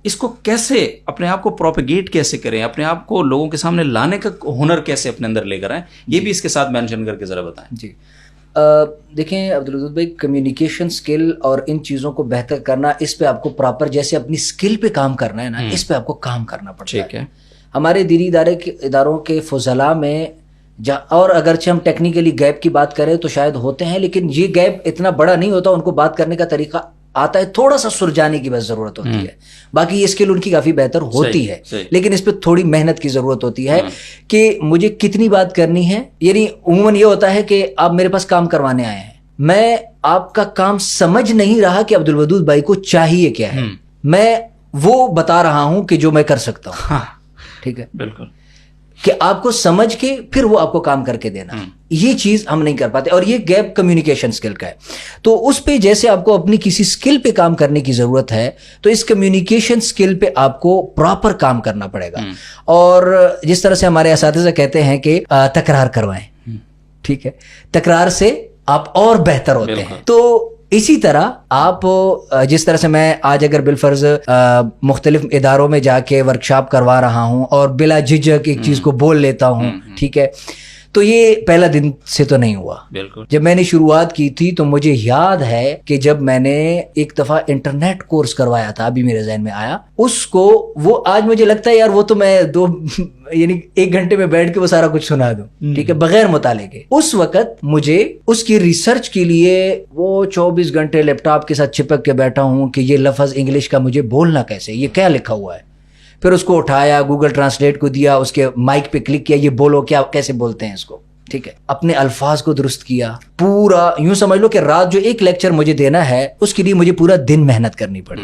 اس کو کیسے اپنے آپ کو پروپیگیٹ کیسے کریں, اپنے آپ کو لوگوں کے سامنے لانے کا ہنر کیسے اپنے اندر لے کر آئیں, یہ بھی اس کے ساتھ مینشن کر کے ذرا بتائیں. جی دیکھیں عبدالودود بھائی, کمیونیکیشن سکل اور ان چیزوں کو بہتر کرنا, اس پہ آپ کو پراپر جیسے اپنی سکل پہ کام کرنا ہے نا, اس پہ آپ کو کام کرنا پڑتا ہے. ٹھیک ہے. ہمارے دینی اداروں کے فضلاء میں اور اگرچہ ہم ٹیکنیکلی گیپ کی بات کریں تو شاید ہوتے ہیں, لیکن یہ گیپ اتنا بڑا نہیں ہوتا, ان کو بات کرنے کا طریقہ آتا ہے, تھوڑا سا سرجانے کی بس ضرورت ہوتی ہے. باقی یہ اسکل ان کی کافی بہتر ہوتی ہے, لیکن اس پہ تھوڑی محنت کی ضرورت ہوتی ہے کہ مجھے کتنی بات کرنی ہے. یعنی عموماً یہ ہوتا ہے کہ آپ میرے پاس کام کروانے آئے ہیں, میں آپ کا کام سمجھ نہیں رہا کہ عبدالودود بھائی کو چاہیے کیا ہے, میں وہ بتا رہا ہوں کہ جو میں کر سکتا ہوں. ٹھیک ہے, بالکل, کہ آپ کو سمجھ کے پھر وہ آپ کو کام کر کے دینا, یہ چیز ہم نہیں کر پاتے, اور یہ گیپ کمیونیکیشن سکل کا ہے. تو اس پہ جیسے آپ کو اپنی کسی سکل پہ کام کرنے کی ضرورت ہے, تو اس کمیونیکیشن سکل پہ آپ کو پراپر کام کرنا پڑے گا. اور جس طرح سے ہمارے اساتذہ کہتے ہیں کہ تکرار کروائیں, ٹھیک ہے, تکرار سے آپ اور بہتر ہوتے ہیں. تو اسی طرح آپ جس طرح سے میں آج اگر بالفرض مختلف اداروں میں جا کے ورکشاپ کروا رہا ہوں اور بلا جھجک ایک چیز کو بول لیتا ہوں, ٹھیک ہے, تو یہ پہلا دن سے تو نہیں ہوا. بالکل. جب میں نے شروعات کی تھی تو مجھے یاد ہے کہ جب میں نے ایک دفعہ انٹرنیٹ کورس کروایا تھا, ابھی میرے ذہن میں آیا, اس کو وہ آج مجھے لگتا ہے یار وہ تو میں یعنی 1 گھنٹے میں بیٹھ کے وہ سارا کچھ سنا دوں, ٹھیک ہے, بغیر مطالعے کے. اس وقت مجھے اس کی ریسرچ کے لیے وہ 24 گھنٹے لیپ ٹاپ کے ساتھ چپک کے بیٹھا ہوں کہ یہ لفظ انگلش کا مجھے بولنا کیسے, یہ کیا لکھا ہوا ہے. پھر اس کو اٹھایا, گوگل ٹرانسلیٹ کو دیا, اس کے مائک پہ کلک کیا, یہ بولو کیا کیسے بولتے ہیں اس کو, ٹھیک ہے, اپنے الفاظ کو درست کیا. پورا یوں سمجھ لو کہ رات جو ایک لیکچر مجھے دینا ہے اس کے لیے مجھے پورا دن محنت کرنی پڑی.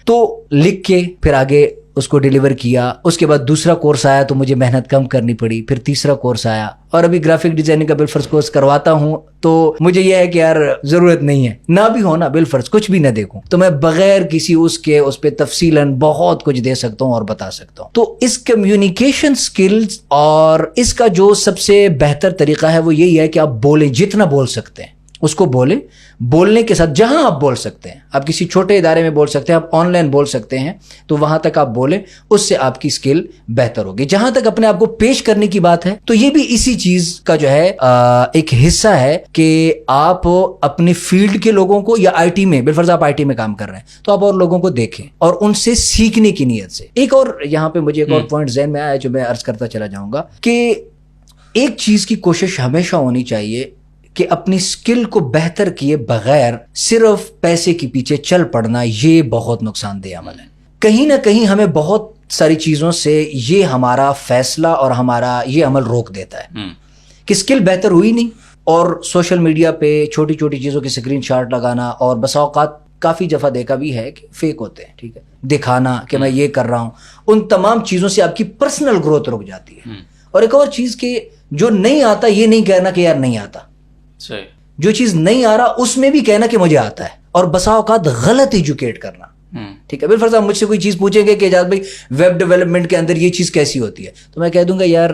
تو لکھ کے پھر آگے اس کو ڈیلیور کیا. اس کے بعد دوسرا کورس آیا تو مجھے محنت کم کرنی پڑی. پھر تیسرا کورس آیا, اور ابھی گرافک ڈیزائننگ کا بالفرض کورس کرواتا ہوں تو مجھے یہ ہے کہ یار ضرورت نہیں ہے, نہ بھی ہونا بالفرض کچھ بھی نہ دیکھوں تو میں بغیر کسی اس پہ تفصیلاً بہت کچھ دے سکتا ہوں اور بتا سکتا ہوں. تو اس کمیونیکیشن سکلز اور اس کا جو سب سے بہتر طریقہ ہے وہ یہی ہے کہ آپ بولیں, جتنا بول سکتے ہیں اس کو بولیں. بولنے کے ساتھ جہاں آپ بول سکتے ہیں, آپ کسی چھوٹے ادارے میں بول سکتے ہیں, آپ آن لائن بول سکتے ہیں, تو وہاں تک آپ بولیں, اس سے آپ کی سکل بہتر ہوگی. جہاں تک اپنے آپ کو پیش کرنے کی بات ہے تو یہ بھی اسی چیز کا جو ہے ایک حصہ ہے کہ آپ اپنے فیلڈ کے لوگوں کو, یا آئی ٹی میں بالفرض آپ آئی ٹی میں کام کر رہے ہیں تو آپ اور لوگوں کو دیکھیں اور ان سے سیکھنے کی نیت سے. ایک اور یہاں پہ مجھے ایک اور پوائنٹ ذہن میں آیا جو میں عرض کرتا چلا جاؤں گا کہ ایک چیز کی کوشش ہمیشہ ہونی چاہیے کہ اپنی سکل کو بہتر کیے بغیر صرف پیسے کے پیچھے چل پڑنا, یہ بہت نقصان دہ عمل ہے. کہیں نہ کہیں ہمیں بہت ساری چیزوں سے یہ ہمارا فیصلہ اور ہمارا یہ عمل روک دیتا ہے کہ سکل بہتر ہوئی نہیں, اور سوشل میڈیا پہ چھوٹی چھوٹی چیزوں کے اسکرین شاٹ لگانا, اور بسا اوقات کافی دفعہ دیکھا بھی ہے کہ فیک ہوتے ہیں, ٹھیک ہے, دکھانا کہ میں یہ کر رہا ہوں, ان تمام چیزوں سے آپ کی پرسنل گروتھ رک جاتی ہے. اور ایک اور چیز کہ جو نہیں آتا یہ نہیں کہنا کہ یار نہیں آتا, جو چیز نہیں آ رہا اس میں بھی کہنا کہ مجھے آتا ہے, اور بسا اوقات غلط ایجوکیٹ کرنا, ٹھیک ہے. بالفرض آپ مجھ سے کوئی چیز پوچھیں گے کہ اجاز بھائی ویب ڈیولپمنٹ کے اندر یہ چیز کیسی ہوتی ہے, تو میں کہہ دوں گا یار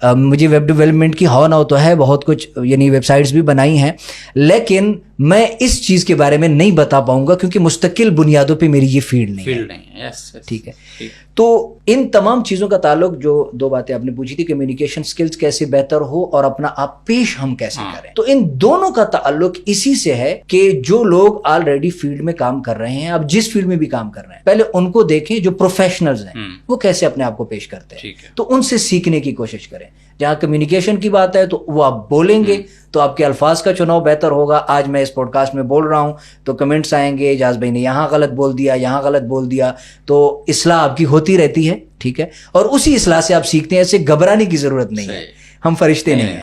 مجھے ویب ڈیولپمنٹ کی ہوا نہ ہو تو ہے, بہت کچھ یعنی ویب سائٹس بھی بنائی ہیں, لیکن میں اس چیز کے بارے میں نہیں بتا پاؤں گا کیونکہ مستقل بنیادوں پہ میری یہ فیلڈ نہیں ہے. ٹھیک ہے. تو ان تمام چیزوں کا تعلق, جو 2 باتیں آپ نے پوچھی تھی, کمیونیکیشن سکلز کیسے بہتر ہو اور اپنا آپ پیش ہم کیسے کریں, تو ان دونوں کا تعلق اسی سے ہے کہ جو لوگ آلریڈی فیلڈ میں کام کر رہے ہیں, اب جس فیلڈ میں بھی کام کر رہے ہیں, پہلے ان کو دیکھیں جو پروفیشنلز ہیں وہ کیسے اپنے آپ کو پیش کرتے ہیں, تو ان سے سیکھنے کی کوشش کریں. جہاں کمیونیکیشن کی بات ہے تو وہ آپ بولیں گے تو آپ کے الفاظ کا چناؤ بہتر ہوگا. آج میں اس پوڈ کاسٹ میں بول رہا ہوں تو کمنٹس آئیں گے, اجاز بھائی نے یہاں غلط بول دیا, یہاں غلط بول دیا, تو اصلاح آپ کی ہوتی رہتی ہے, ٹھیک ہے, اور اسی اصلاح سے آپ سیکھتے ہیں. ایسے گھبرانے کی ضرورت نہیں ہے, ہم فرشتے نہیں ہیں.